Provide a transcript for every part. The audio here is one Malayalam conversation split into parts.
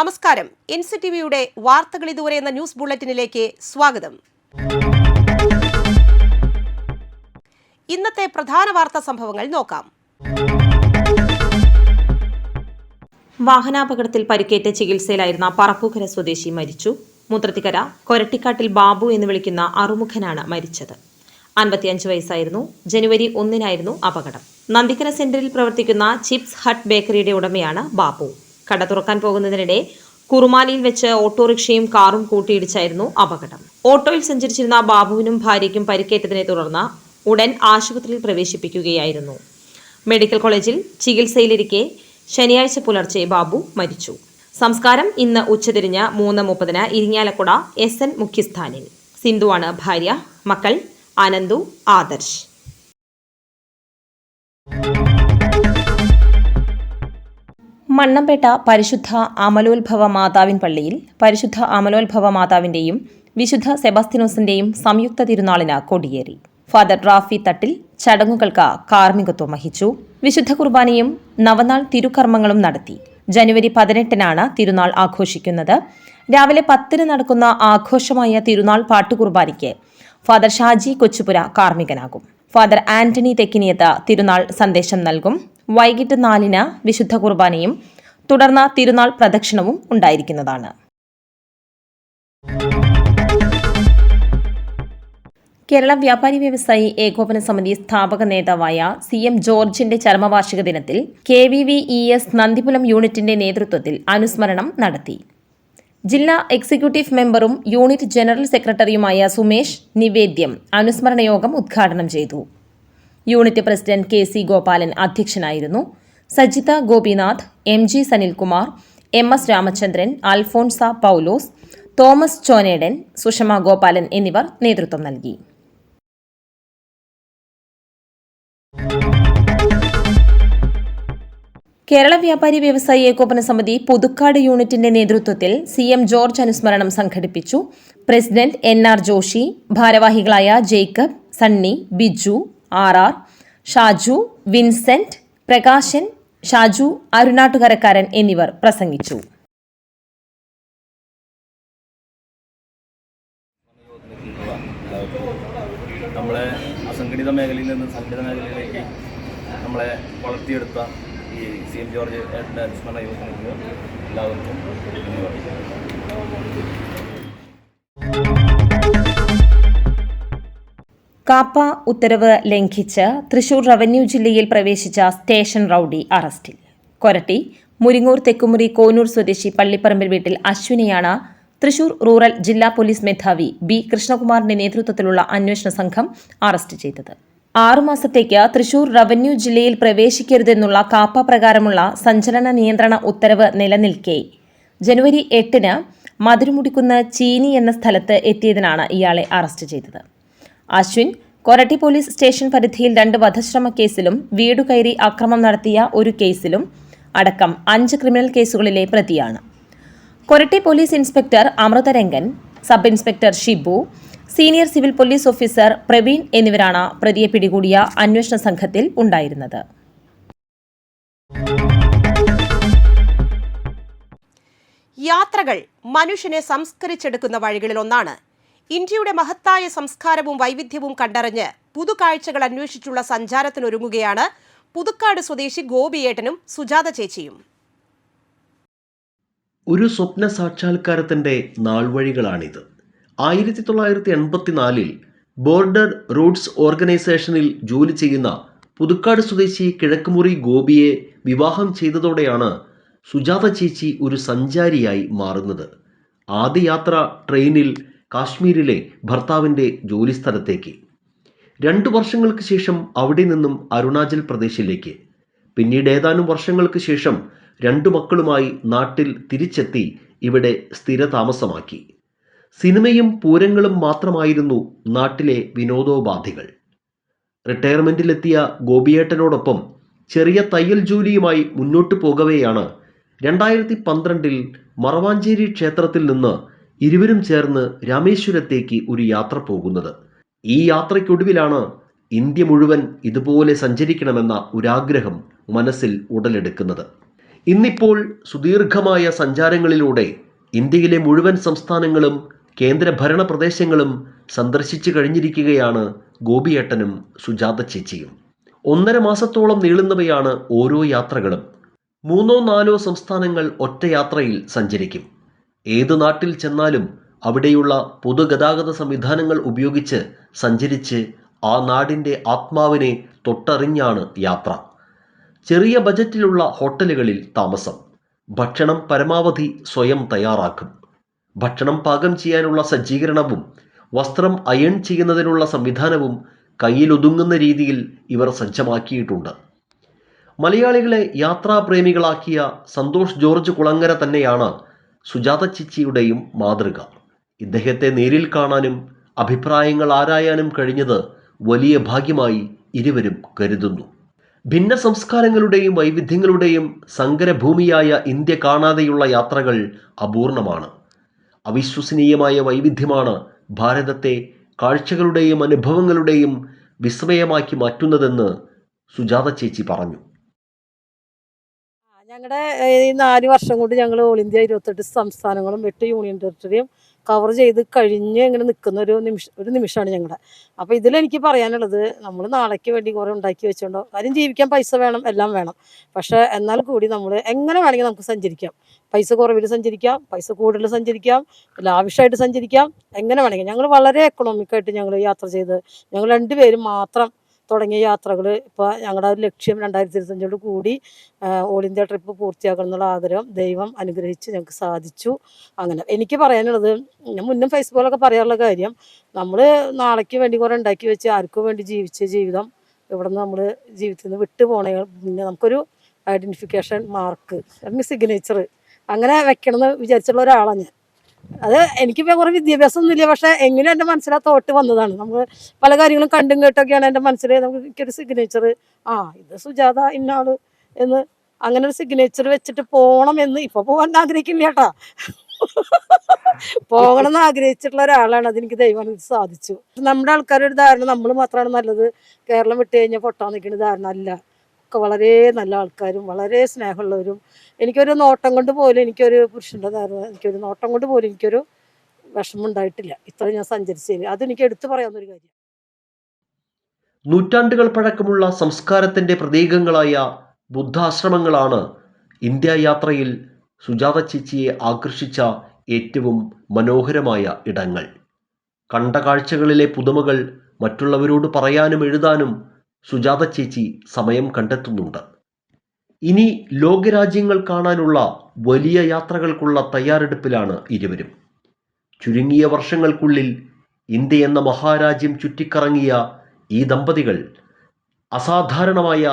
നമസ്കാരം. NCTVയുടെ വാർത്തകൾ ഇതുവരെ എന്ന ന്യൂസ് ബുള്ളറ്റിനിലേക്ക് സ്വാഗതം. ഇന്നത്തെ പ്രധാന വാർത്താ സംഭവങ്ങൾ നോക്കാം. വാഹനാപകടത്തിൽ പരിക്കേറ്റ് ചികിത്സയിലായിരുന്ന പറപ്പൂക്കര സ്വദേശി മരിച്ചു. മുത്രത്തിക്കര കൊരട്ടിക്കാട്ടിൽ ബാബു എന്ന് വിളിക്കുന്ന അറുമുഖനാണ് മരിച്ചത്. 55 വയസ്സായിരുന്നു. ജനുവരി 1-നായിരുന്നു അപകടം. നന്ദിക്കര സെന്ററിൽ പ്രവർത്തിക്കുന്ന ചിപ്സ് ഹട്ട് ബേക്കറിയുടെ ഉടമയാണ് ബാബു. കട തുറക്കാൻ പോകുന്നതിനിടെ കുറുമാലിയിൽ വെച്ച് ഓട്ടോറിക്ഷയും കാറും കൂട്ടിയിടിച്ചായിരുന്നു അപകടം. ഓട്ടോയിൽ സഞ്ചരിച്ചിരുന്ന ബാബുവിനും ഭാര്യയ്ക്കും പരിക്കേറ്റതിനെ തുടർന്ന് ഉടൻ ആശുപത്രിയിൽ പ്രവേശിപ്പിക്കുകയായിരുന്നു. മെഡിക്കൽ കോളേജിൽ ചികിത്സയിലിരിക്കെ ശനിയാഴ്ച പുലർച്ചെ ബാബു മരിച്ചു. സംസ്കാരം ഇന്ന് ഉച്ചതിരിഞ്ഞ് 3:30 ഇരിങ്ങാലക്കുട SN മുഖ്യസ്ഥാനിൽ. സിന്ധുവാണ് ഭാര്യ. മക്കൾ ആനന്ദു, ആദർശ്. മണ്ണമ്പേട്ട പരിശുദ്ധ അമലോത്ഭവ മാതാവിൻ പള്ളിയിൽ പരിശുദ്ധ അമലോത്ഭവ മാതാവിന്റെയും വിശുദ്ധ സെബാസ്ത്യനോസിന്റെയും സംയുക്ത തിരുനാളിന് കൊടിയേറി. ഫാദർ റാഫി തട്ടിൽ ചടങ്ങുകൾക്ക് കാർമ്മികത്വം വഹിച്ചു. വിശുദ്ധ കുർബാനയും നവനാൾ തിരുക്കർമ്മങ്ങളും നടത്തി. ജനുവരി 18-നാണ് തിരുനാൾ ആഘോഷിക്കുന്നത്. രാവിലെ 10-ന് നടക്കുന്ന ആഘോഷമായ തിരുനാൾ പാട്ടുകുർബാനയ്ക്ക് ഫാദർ ഷാജി കൊച്ചുപുര കാർമ്മികനാകും. ഫാദർ ആന്റണി തെക്കിനിയത്ത് തിരുനാൾ സന്ദേശം നൽകും. വൈകിട്ട് 4-ന് വിശുദ്ധ കുർബാനയും തുടർന്ന് തിരുനാൾ പ്രദക്ഷിണവും ഉണ്ടായിരിക്കുന്നതാണ്. കേരള വ്യാപാരി വ്യവസായി ഏകോപന സമിതി സ്ഥാപക നേതാവായ CM ജോർജിന്റെ ചരമവാർഷിക ദിനത്തിൽ KVVES നന്ദിപുലം യൂണിറ്റിന്റെ നേതൃത്വത്തിൽ അനുസ്മരണം നടത്തി. ജില്ലാ എക്സിക്യൂട്ടീവ് മെമ്പറും യൂണിറ്റ് ജനറൽ സെക്രട്ടറിയുമായ സുമേഷ് നിവേദ്യം അനുസ്മരണ യോഗം ഉദ്ഘാടനം ചെയ്തു. യൂണിറ്റ് പ്രസിഡന്റ് KC ഗോപാലൻ അധ്യക്ഷനായിരുന്നു. സജിത ഗോപിനാഥ്, MG സനിൽകുമാർ, MS രാമചന്ദ്രൻ, അൽഫോൺസ പൗലോസ്, തോമസ് ചോനേടൻ, സുഷമ ഗോപാലൻ എന്നിവർ നേതൃത്വം നൽകി. കേരള വ്യാപാരി വ്യവസായി ഏകോപന സമിതി പുതുക്കാട് യൂണിറ്റിന്റെ നേതൃത്വത്തിൽ CM ജോർജ് അനുസ്മരണം സംഘടിപ്പിച്ചു. പ്രസിഡന്റ് NR ജോഷി, ഭാരവാഹികളായ Jacob, Sunny, Biju, RR, Shaju, Vincent, Prakashan, Shaju, അരുണാട്ടുകരക്കാരൻ എന്നിവർ പ്രസംഗിച്ചു. നമ്മളെ അസംഘടിത മേഖലയിൽ നിന്ന് സംഘടിത മേഖലയിലേക്ക് നമ്മളെ വളർത്തിയെടുത്ത ഈ CM ജോർജ് അനുസ്മരണ യോഗത്തിലേക്ക് എല്ലാവർക്കും കാപ്പ ഉത്തരവ് ലംഘിച്ച് തൃശൂർ റവന്യൂ ജില്ലയിൽ പ്രവേശിച്ച സ്റ്റേഷൻ റൌഡി അറസ്റ്റിൽ. കൊരട്ടി മുരിങ്ങൂർ തെക്കുമുറി കോനൂർ സ്വദേശി പള്ളിപ്പറമ്പിൽ വീട്ടിൽ അശ്വിനെയാണ് തൃശൂർ റൂറൽ ജില്ലാ പോലീസ് മേധാവി B കൃഷ്ണകുമാറിന്റെ നേതൃത്വത്തിലുള്ള അന്വേഷണ സംഘം അറസ്റ്റ് ചെയ്തത്. 6 മാസത്തേക്ക് തൃശൂർ റവന്യൂ ജില്ലയിൽ പ്രവേശിക്കരുതെന്നുള്ള കാപ്പ പ്രകാരമുള്ള സഞ്ചലന നിയന്ത്രണ ഉത്തരവ് നിലനിൽക്കെ ജനുവരി 8-ന് മധുരമുടിക്കുന്ന് ചീനി എന്ന സ്ഥലത്ത് എത്തിയതിനാണ് ഇയാളെ അറസ്റ്റ് ചെയ്തത്. അശ്വിൻ കൊരട്ടി പോലീസ് സ്റ്റേഷൻ പരിധിയിൽ 2 വധശ്രമ കേസിലും വീടുകയറി അക്രമം നടത്തിയ ഒരു കേസിലും അടക്കം 5 ക്രിമിനൽ കേസുകളിലെ പ്രതിയാണ്. Koratty police inspector Amritharangan, sub inspector Shibu, senior civil police officer Praveen എന്നിവരാണ് പ്രതിയെ പിടികൂടിയ അന്വേഷണ സംഘത്തിൽ ഉണ്ടായിരുന്നത്. യാത്രകൾ മനുഷ്യനെ സംസ്കരിച്ചെടുക്കുന്ന വഴികളിലൊന്നാണ്. ഇന്ത്യയുടെ മഹത്തായ സംസ്കാരവും വൈവിധ്യവും കണ്ടറിഞ്ഞ് പുതുകാഴ്ചകൾ അന്വേഷിച്ചുള്ള സഞ്ചാരത്തിനൊരുങ്ങുകയാണ് പുതുക്കാട് സ്വദേശി ഗോപിയേട്ടനും സുജാത ചേച്ചിയും. ഒരു സ്വപ്ന സാക്ഷാത്കാരത്തിന്റെ നാൾവഴികളാണിത്. 1984-ൽ ബോർഡർ റൂട്ട്സ് ഓർഗനൈസേഷനിൽ ജോലി ചെയ്യുന്ന പുതുക്കാട് സ്വദേശി കിഴക്കുമുറി ഗോപിയെ വിവാഹം ചെയ്തതോടെയാണ് സുജാത ചേച്ചി ഒരു സഞ്ചാരിയായി മാറുന്നത്. ആദ്യ യാത്ര ട്രെയിനിൽ കാശ്മീരിലെ ഭർത്താവിൻ്റെ ജോലിസ്ഥലത്തേക്ക്. 2 വർഷങ്ങൾക്ക് ശേഷം അവിടെ നിന്നും അരുണാചൽ പ്രദേശിലേക്ക്. പിന്നീട് ഏതാനും വർഷങ്ങൾക്ക് ശേഷം 2 മക്കളുമായി നാട്ടിൽ തിരിച്ചെത്തി ഇവിടെ സ്ഥിരതാമസമാക്കി. സിനിമയും പൂരങ്ങളും മാത്രമായിരുന്നു നാട്ടിലെ വിനോദോപാധികൾ. റിട്ടയർമെന്റിലെത്തിയ ഗോപിയേട്ടനോടൊപ്പം ചെറിയ തയ്യൽ ജോലിയുമായി മുന്നോട്ടു പോകവെയാണ് 2012-ൽ മറവാഞ്ചേരി ക്ഷേത്രത്തിൽ നിന്ന് ഇരുവരും ചേർന്ന് രാമേശ്വരത്തേക്ക് ഒരു യാത്ര പോകുന്നത്. ഈ യാത്രയ്ക്കൊടുവിലാണ് ഇന്ത്യ മുഴുവൻ ഇതുപോലെ സഞ്ചരിക്കണമെന്ന ഒരാഗ്രഹം മനസ്സിൽ ഉടലെടുക്കുന്നത്. ഇന്നിപ്പോൾ സുദീർഘമായ സഞ്ചാരങ്ങളിലൂടെ ഇന്ത്യയിലെ മുഴുവൻ സംസ്ഥാനങ്ങളും കേന്ദ്രഭരണ പ്രദേശങ്ങളും സന്ദർശിച്ചു കഴിഞ്ഞിരിക്കുകയാണ് ഗോപിയേട്ടനും സുജാത ചേച്ചിയും. 1.5 മാസത്തോളം നീളുന്നവയാണ് ഓരോ യാത്രകളും. 3-4 സംസ്ഥാനങ്ങൾ ഒറ്റയാത്രയിൽ സഞ്ചരിക്കും. ഏത് നാട്ടിൽ ചെന്നാലും അവിടെയുള്ള പൊതുഗതാഗത സംവിധാനങ്ങൾ ഉപയോഗിച്ച് സഞ്ചരിച്ച് ആ നാടിൻ്റെ ആത്മാവിനെ തൊട്ടറിഞ്ഞാണ് യാത്ര. ചെറിയ ബജറ്റിലുള്ള ഹോട്ടലുകളിൽ താമസം. ഭക്ഷണം പരമാവധി സ്വയം തയ്യാറാക്കും. ഭക്ഷണം പാകം ചെയ്യാനുള്ള സജ്ജീകരണവും വസ്ത്രം അയൺ ചെയ്യുന്നതിനുള്ള സംവിധാനവും കയ്യിലൊതുങ്ങുന്ന രീതിയിൽ ഇവർ സജ്ജമാക്കിയിട്ടുണ്ട്. മലയാളികളെ യാത്രാപ്രേമികളാക്കിയ സന്തോഷ് ജോർജ് കുളങ്ങര തന്നെയാണ് സുജാത ചേച്ചിയുടെയും മാതൃക. ഇദ്ദേഹത്തെ നേരിൽ കാണാനും അഭിപ്രായങ്ങൾ ആരായാനും കഴിഞ്ഞത് വലിയ ഭാഗ്യമായി ഇരുവരും കരുതുന്നു. ഭിന്ന സംസ്കാരങ്ങളുടെയും വൈവിധ്യങ്ങളുടെയും സങ്കരഭൂമിയായ ഇന്ത്യ കാണാതെയുള്ള യാത്രകൾ അപൂർണമാണ്. അവിശ്വസനീയമായ വൈവിധ്യമാണ് ഭാരതത്തെ കാഴ്ചകളുടെയും അനുഭവങ്ങളുടെയും വിസ്മയമാക്കി മാറ്റുന്നതെന്ന് സുജാത ചേച്ചി പറഞ്ഞു. ഞങ്ങളുടെ ഈ 4 വർഷം കൊണ്ട് ഞങ്ങൾ ഓൾ ഇന്ത്യ 28 സംസ്ഥാനങ്ങളും 8 യൂണിയൻ ടെറിട്ടറിയും കവർ ചെയ്ത് കഴിഞ്ഞ് ഇങ്ങനെ നിൽക്കുന്ന ഒരു നിമിഷമാണ് ഞങ്ങളുടെ. അപ്പോൾ ഇതിലെനിക്ക് പറയാനുള്ളത്, നമ്മൾ നാളേക്ക് വേണ്ടി കുറേ ഉണ്ടാക്കി വെച്ചോണ്ടോ, കാര്യം ജീവിക്കാൻ പൈസ വേണം, എല്ലാം വേണം. പക്ഷേ എന്നാൽ കൂടി നമ്മൾ എങ്ങനെ വേണമെങ്കിൽ നമുക്ക് സഞ്ചരിക്കാം. പൈസ കുറവിൽ സഞ്ചരിക്കാം, പൈസ കൂടുതൽ സഞ്ചരിക്കാം, ലാവിഷായിട്ട് സഞ്ചരിക്കാം, എങ്ങനെ വേണമെങ്കിൽ. ഞങ്ങൾ വളരെ എക്കണോമിക്കായിട്ട് ഞങ്ങൾ യാത്ര ചെയ്ത് ഞങ്ങൾ 2 പേരും മാത്രം തുടങ്ങിയ യാത്രകൾ ഇപ്പോൾ ഞങ്ങളുടെ ഒരു ലക്ഷ്യം 2025 കൂടി ഓൾ ഇന്ത്യ ട്രിപ്പ് പൂർത്തിയാക്കണം എന്നുള്ള ആഗ്രഹം ദൈവം അനുഗ്രഹിച്ച് ഞങ്ങൾക്ക് സാധിച്ചു. അങ്ങനെ എനിക്ക് പറയാനുള്ളത്, ഞാൻ മുന്നും ഫേസ്ബുക്കിലൊക്കെ പറയാനുള്ള കാര്യം, നമ്മൾ നാളേക്ക് വേണ്ടി കുറേ ഉണ്ടാക്കി വെച്ച് ആർക്കും വേണ്ടി ജീവിച്ച ജീവിതം ഇവിടെ നിന്ന് നമ്മൾ ജീവിതത്തിൽ നിന്ന് വിട്ടു പോകണേ പിന്നെ നമുക്കൊരു ഐഡൻറ്റിഫിക്കേഷൻ മാർക്ക് അല്ലെങ്കിൽ സിഗ്നേച്ചർ അങ്ങനെ വെക്കണമെന്ന് വിചാരിച്ചുള്ള ഒരാളാണ് ഞാൻ. അത് എനിക്കിപ്പോൾ കുറേ വിദ്യാഭ്യാസമൊന്നുമില്ല, പക്ഷേ എങ്ങനെ എൻ്റെ മനസ്സിൽ ആ തോട്ട് വന്നതാണ്. നമ്മൾ പല കാര്യങ്ങളും കണ്ടും കേട്ടൊക്കെയാണ് എൻ്റെ മനസ്സിൽ എനിക്കൊരു സിഗ്നേച്ചർ, ഇത് സുജാത ഇന്നാള് എന്ന് അങ്ങനെ ഒരു സിഗ്നേച്ചർ വെച്ചിട്ട് പോകണം എന്ന് ഇപ്പോൾ പോകാൻ ആഗ്രഹിക്കില്ല കേട്ടാ. പോകണം എന്ന് ആഗ്രഹിച്ചിട്ടുള്ള ഒരാളാണ്. അതെനിക്ക് ദൈവം സാധിച്ചു. നമ്മുടെ ആൾക്കാരുടെ ധാരണ നമ്മൾ മാത്രമാണ് നല്ലത്, കേരളം വിട്ട് കഴിഞ്ഞാൽ പൊട്ടാൻ നിൽക്കുന്ന ധാരണ അല്ല. ഒക്കെ വളരെ നല്ല ആൾക്കാരും വളരെ സ്നേഹമുള്ളവരും. എനിക്കൊരു നോട്ടം കൊണ്ട് പോലും എനിക്കൊരു പുരുഷൻ്റെ ധാരണ, എനിക്കൊരു നോട്ടം കൊണ്ട് പോലും എനിക്കൊരു വിഷമം ഉണ്ടായിട്ടില്ല ഇത്ര ഞാൻ സഞ്ചരിച്ചതിൽ. അതെനിക്ക് എടുത്തു പറയാവുന്നൊരു കാര്യം. നൂറ്റാണ്ടുകൾ പഴക്കമുള്ള സംസ്കാരത്തിൻ്റെ പ്രതീകങ്ങളായ ബുദ്ധാശ്രമങ്ങളാണ് ഇന്ത്യ യാത്രയിൽ സുജാത ചേച്ചിയെ ആകർഷിച്ച ഏറ്റവും മനോഹരമായ ഇടങ്ങൾ. കണ്ട കാഴ്ചകളിലെ പുതുമകൾ മറ്റുള്ളവരോട് പറയാനും എഴുതാനും സുജാത ചേച്ചി സമയം കണ്ടെത്തുന്നുണ്ട്. ഇനി ലോകരാജ്യങ്ങൾ കാണാനുള്ള വലിയ യാത്രകൾക്കുള്ള തയ്യാറെടുപ്പിലാണ് ഇരുവരും. ചുരുങ്ങിയ വർഷങ്ങൾക്കുള്ളിൽ ഇന്ത്യ എന്ന മഹാരാജ്യം ചുറ്റിക്കറങ്ങിയ ഈ ദമ്പതികൾ അസാധാരണമായ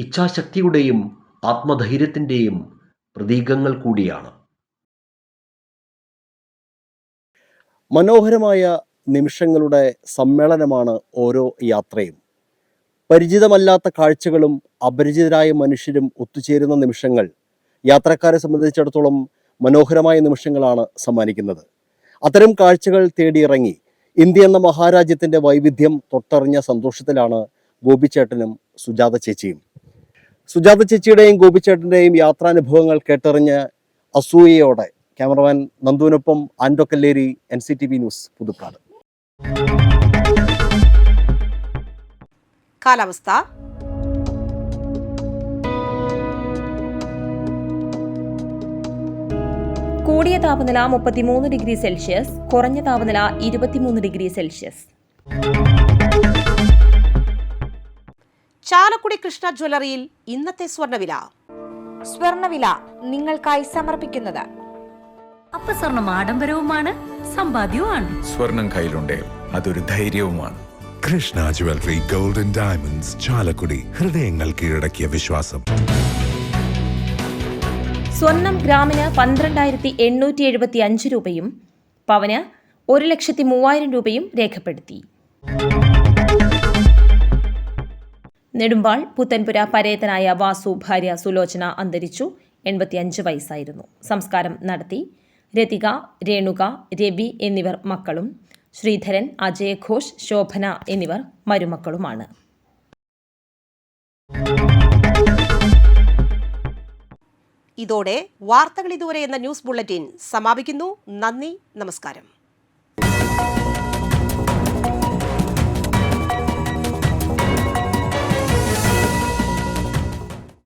ഇച്ഛാശക്തിയുടെയും ആത്മധൈര്യത്തിൻ്റെയും പ്രതീകങ്ങൾ കൂടിയാണ്. മനോഹരമായ നിമിഷങ്ങളുടെ സമ്മേളനമാണ് ഓരോ യാത്രയും. പരിചിതമല്ലാത്ത കാഴ്ചകളും അപരിചിതരായ മനുഷ്യരും ഒത്തുചേരുന്ന നിമിഷങ്ങൾ യാത്രക്കാരെ സംബന്ധിച്ചിടത്തോളം മനോഹരമായ നിമിഷങ്ങളാണ് സമ്മാനിക്കുന്നത്. അത്തരം കാഴ്ചകൾ തേടിയിറങ്ങി ഇന്ത്യ എന്ന മഹാരാജ്യത്തിൻ്റെ വൈവിധ്യം തൊട്ടറിഞ്ഞ സന്തോഷത്തിലാണ് ഗോപിച്ചേട്ടനും സുജാത ചേച്ചിയും. സുജാത ചേച്ചിയുടെയും ഗോപിച്ചേട്ടൻ്റെയും യാത്രാനുഭവങ്ങൾ കേട്ടറിഞ്ഞ് അസൂയയോടെ ക്യാമറമാൻ നന്ദുവിനൊപ്പം ആൻഡോ കല്ലേരി, NCTV ന്യൂസ്, പുതുക്കാട്. കാലാവസ്ഥ. കൂടിയ താപനില 33 ഡിഗ്രി സെൽഷ്യസ്, കുറഞ്ഞ താപനില 23 ഡിഗ്രി സെൽഷ്യസ്. ചാലക്കുടി കൃഷ്ണ ജ്വല്ലറിയിൽ ഇന്നത്തെ സ്വർണ്ണവില നിങ്ങൾക്കായി സമർപ്പിക്കുന്നത് അപ്പസ്വർണം ആഡംബരവുമാണ് സമ്പാദ്യവുമാണ്. സ്വർണം കയ്യിലുണ്ടേ അതൊരു ധൈര്യവുമാണ്. Krishna jewellery gold and diamonds, Chalakudy. ഹൃദയങ്ങൾ കീഴടക്കിയ വിശ്വാസം. സ്വർണം ഗ്രാമിന് 12,875 രൂപയും പവന് 1,03,000 രൂപയും രേഖപ്പെടുത്തി. നെടുമ്പാൾ പുത്തൻപുര പരേതനായ വാസു ഭാര്യ സുലോചന അന്തരിച്ചു. 85 വയസ്സായിരുന്നു. സംസ്കാരം നടത്തി. രതിക, രേണുക, രവി എന്നിവർ മക്കളും, ശ്രീധരൻ, അജയ് ഘോഷ്, ശോഭന എന്നിവർ മരുമക്കളുമാണ്. ഇതോടെ വാർത്തകൾ ഇതുവരെ എന്ന ന്യൂസ് ബുള്ളറ്റിൻ സമാപിക്കുന്നു. നന്ദി, നമസ്കാരം.